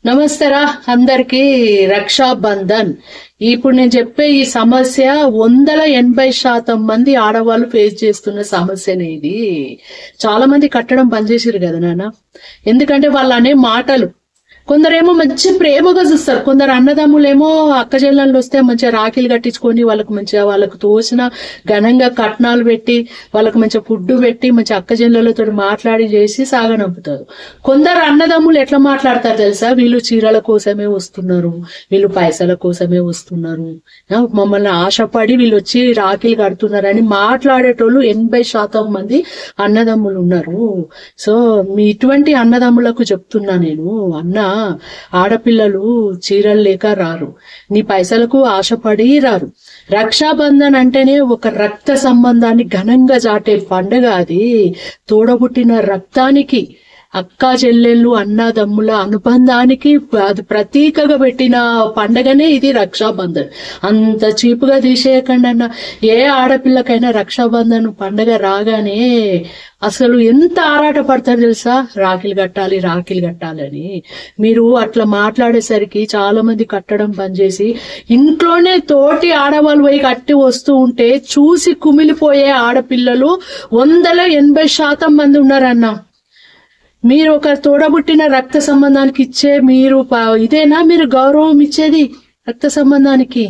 నమస్తేరా అందరికి. రక్షాబంధన్ ఇప్పుడు నేను చెప్పే ఈ సమస్య 180% మంది ఆడవాళ్ళు ఫేస్ చేస్తున్న సమస్యనే. ఇది చాలా మంది కట్టడం బంద్ చేసిరు కదా నాన్న. ఎందుకంటే వాళ్ళు అనే మాటలు కొందరేమో మంచి ప్రేమగా చూస్తారు, కొందరు అన్నదమ్ములేమో అక్క చెల్లెళ్ళు వస్తే మంచిగా రాఖీలు కట్టించుకొని వాళ్ళకు మంచిగా వాళ్ళకు తోసిన ఘనంగా కట్నాలు పెట్టి వాళ్ళకు మంచిగా ఫుడ్ పెట్టి మంచి అక్క చెల్లెళ్ళతో మాట్లాడి చేసి సాగనంపుతారు. కొందరు అన్నదమ్ములు ఎట్లా మాట్లాడతారు తెలుసా? వీళ్ళు చీరల కోసమే వస్తున్నారు, వీళ్ళు పైసల కోసమే వస్తున్నారు, మమ్మల్ని ఆశపడి వీళ్ళు వచ్చి రాఖీలు కడుతున్నారు అని మాట్లాడేటోళ్ళు 80% మంది అన్నదమ్ములు ఉన్నారు. సో మీ ఇటువంటి అన్నదమ్ములకు చెప్తున్నా నేను, అన్న ఆడపిల్లలు చీరలు లేక రారు, నీ పైసలకు ఆశపడి రారు. రక్షాబంధన్ అంటేనే ఒక రక్త సంబంధాన్ని ఘనంగా చాటే పండుగ. అది తోడబుట్టిన రక్తానికి, అక్క చెల్లెళ్ళు అన్నదమ్ముల అనుబంధానికి అది ప్రతీకగా పెట్టిన పండగనే ఇది రక్షాబంధన్. అంత చీపుగా తీసేయకండి అన్న. ఏ ఆడపిల్లకైనా రక్షాబంధన్ పండగ రాగానే అసలు ఎంత ఆరాట పడతారు తెలుసా? రాఖీలు కట్టాలి, రాఖీలు కట్టాలని. మీరు అట్లా మాట్లాడేసరికి చాలా మంది కట్టడం బంద్ చేసి ఇంట్లోనే తోటి ఆడవాళ్ళు పోయి కట్టి వస్తూ ఉంటే చూసి కుమిలిపోయే ఆడపిల్లలు 180% మంది ఉన్నారన్న. మీరు ఒక తోడబుట్టిన రక్త సంబంధానికి ఇచ్చే ఇదేనా మీరు గౌరవం ఇచ్చేది? రక్త సంబంధానికి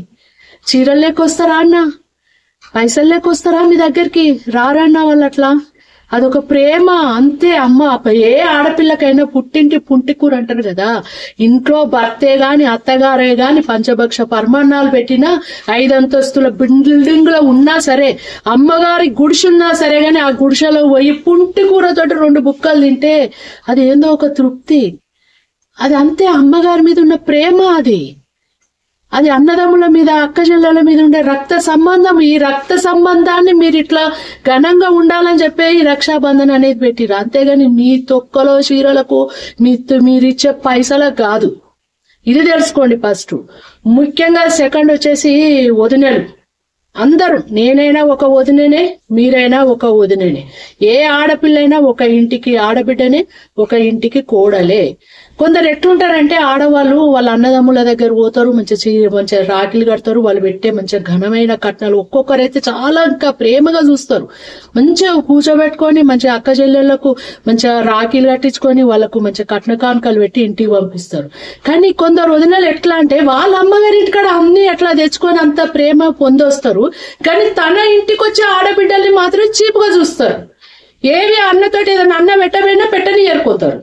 చీరలు లేకొస్తారా అన్న? పైసలు లేకొస్తారా మీ దగ్గరికి? రారన్న వాళ్ళు అట్లా. అదొక ప్రేమ అంతే అమ్మ. ఏ ఆడపిల్లకైనా పుట్టింటి పుంటికూర అంటారు కదా. ఇంట్లో భర్తే గాని అత్తగారే గాని పంచభక్ష పరమాన్నాలు పెట్టినా 5 అంతస్తుల బిల్డింగ్ లో ఉన్నా సరే, అమ్మగారి గుడిసున్నా సరే గాని ఆ గుడిసెలో పోయి పుంటికూరతోటి 2 బుక్కలు తింటే అది ఏందో ఒక తృప్తి. అది అంతే అమ్మగారి మీద ఉన్న ప్రేమ. అది అన్నదమ్ముల మీద అక్క చెల్లెల మీద ఉండే రక్త సంబంధం. ఈ రక్త సంబంధాన్ని మీరు ఇట్లా ఘనంగా ఉండాలని చెప్పే ఈ రక్షాబంధన్ అనేది పెట్టిరు. అంతేగాని మీ తొక్కలో చీరలకు మీరిచ్చే పైసలకు కాదు. ఇది తెలుసుకోండి ఫస్ట్. ముఖ్యంగా సెకండ్ వచ్చేసి వదినలు. అందరూ, నేనైనా ఒక వదిననే, మీరైనా ఒక వదిననే. ఏ ఆడపిల్లైనా ఒక ఇంటికి ఆడబిడ్డనే, ఒక ఇంటికి కోడలే. కొందరు ఎట్లుంటారంటే ఆడవాళ్ళు వాళ్ళ అన్నదమ్ముల దగ్గర పోతారు, మంచిగా రాఖీలు కడతారు, వాళ్ళు పెట్టే మంచిగా ఘనమైన కట్నాలు. ఒక్కొక్కరైతే చాలా ఇంకా ప్రేమగా చూస్తారు, మంచిగా కూర్చోబెట్టుకొని మంచిగా అక్క చెల్లెళ్లకు మంచిగా రాఖీలు కట్టించుకొని వాళ్ళకు మంచిగా కట్న కానుకలు పెట్టి ఇంటికి పంపిస్తారు. కానీ కొందరు వదినలు ఎట్లా అంటే వాళ్ళ అమ్మగారి ఇంటికాడ అన్ని అట్లా తెచ్చుకొని అంత ప్రేమ పొందొస్తారు, కానీ తన ఇంటికి వచ్చే ఆడబిడ్డల్ని మాత్రం చీపుగా చూస్తారు. ఏవి అన్నతోటి ఏదైనా అన్న పెట్టని ఏరుకోతారు.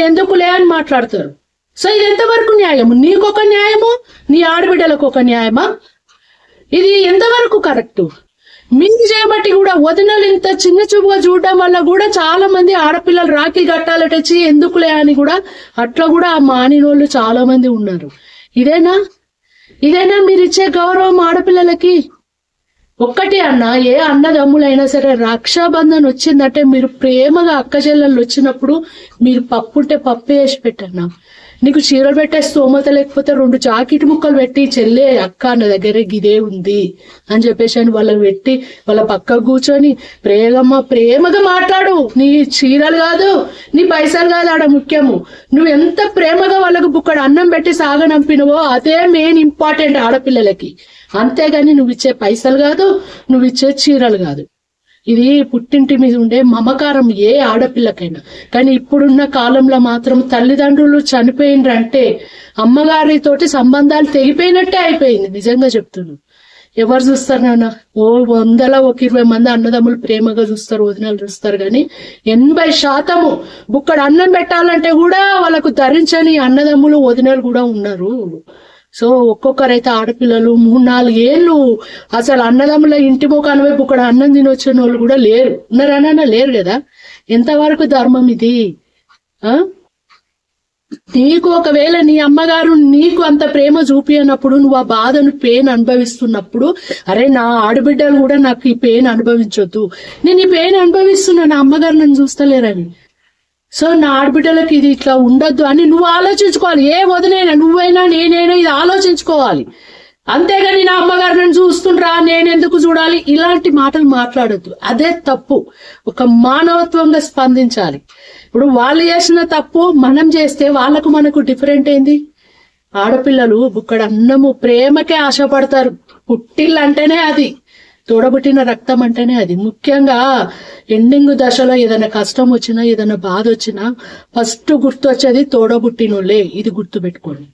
ఎందుకులే అని మాట్లాడతారు. సో ఇది ఎంతవరకు న్యాయము? నీకొక న్యాయము, నీ ఆడబిడ్డలకు ఒక న్యాయమా? ఇది ఎంతవరకు కరెక్ట్? మీరు చేయబట్టి కూడా వదినలు ఇంత చిన్న చూపుగా చూడడం వల్ల కూడా చాలా మంది ఆడపిల్లలు రాఖీ కట్టాలటచ్చి ఎందుకులే అని కూడా అట్లా కూడా మానినోళ్ళు చాలా మంది ఉన్నారు. ఇదేనా మీరిచ్చే గౌరవం ఆడపిల్లలకి? ఒక్కటి అన్న, ఏ అన్నదమ్ములైనా సరే రక్షాబంధన్ వచ్చిందంటే మీరు ప్రేమగా అక్క చెల్లెళ్ళు వచ్చినప్పుడు మీరు పప్పుంటే పప్పు వేసి పెట్టన్నా. నీకు చీరలు పెట్టే స్తోమత లేకపోతే 2 జాకెట్ ముక్కలు పెట్టి, చెల్లె అక్క అన్న దగ్గర గిదే ఉంది అని చెప్పేసి అని వాళ్ళకి పెట్టి వాళ్ళ పక్కకు కూర్చొని ప్రేమగా మాట్లాడు. నీ చీరలు కాదు, నీ పైసలు కాదు ఆడ ముఖ్యము. నువ్వు ఎంత ప్రేమగా వాళ్ళకు బుక్కడు అన్నం పెట్టి సాగనంపినవో అదే మెయిన్ ఇంపార్టెంట్ ఆడపిల్లలకి. అంతేగాని నువ్వు ఇచ్చే పైసలు కాదు, నువ్వు ఇచ్చే చీరలు కాదు. ఇది పుట్టింటి మీద ఉండే మమకారం ఏ ఆడపిల్లకైనా. కానీ ఇప్పుడున్న కాలంలో మాత్రం తల్లిదండ్రులు చనిపోయిండ్రంటే అమ్మగారితోటి సంబంధాలు తెగిపోయినట్టే అయిపోయింది. నిజంగా చెప్తున్నాను. ఎవరు చూస్తారు నాన్న? 120 మంది అన్నదమ్ములు ప్రేమగా చూస్తారు, వదినలు చూస్తారు. కానీ 80% బుక్కడు అన్నం పెట్టాలంటే కూడా వాళ్ళకు ధరించని అన్నదమ్ములు వదినలు కూడా ఉన్నారు. సో ఒక్కొక్కరైతే ఆడపిల్లలు 3-4 ఏళ్ళు అసలు అన్నదమ్ముల ఇంటి ముఖాన్ని వైపు ఇక్కడ అన్నం తినొచ్చిన వాళ్ళు కూడా లేరు. ఉన్నారన్నా? లేరు కదా. ఎంతవరకు ధర్మం ఇది? నీకు ఒకవేళ నీ అమ్మగారు నీకు అంత ప్రేమ చూపినప్పుడు, నువ్వు ఆ బాధను పెయిన్ అనుభవిస్తున్నప్పుడు, అరే నా ఆడబిడ్డలు కూడా నాకు ఈ పెయిన్ అనుభవించొద్దు, నేను ఈ పెయిన్ అనుభవిస్తున్నా, నా అమ్మగారు నన్ను చూస్తలేరని. సో నా ఆడబిడ్డలకు ఇది ఇట్లా ఉండొద్దు అని నువ్వు ఆలోచించుకోవాలి. ఏ వదినైనా, నువ్వైనా నేనైనా ఇది ఆలోచించుకోవాలి. అంతేగాని నా అమ్మగారు నన్ను చూస్తుండ్రా నేనెందుకు చూడాలి ఇలాంటి మాటలు మాట్లాడొద్దు. అదే తప్పు. ఒక మానవత్వంగా స్పందించాలి. ఇప్పుడు వాళ్ళు చేసిన తప్పు మనం చేస్తే వాళ్ళకు మనకు డిఫరెంట్ ఏంది? ఆడపిల్లలు బుక్కడ అన్నము ప్రేమకే ఆశపడతారు. పుట్టిల్లంటేనే అది, తోడబుట్టిన రక్తం అంటేనే అది. ముఖ్యంగా ఎండింగ్ దశలో ఏదైనా కష్టం వచ్చినా, ఏదైనా బాధ వచ్చినా ఫస్ట్ గుర్తొచ్చేది తోడబుట్టినోళ్ళే. ఇది గుర్తు పెట్టుకోండి.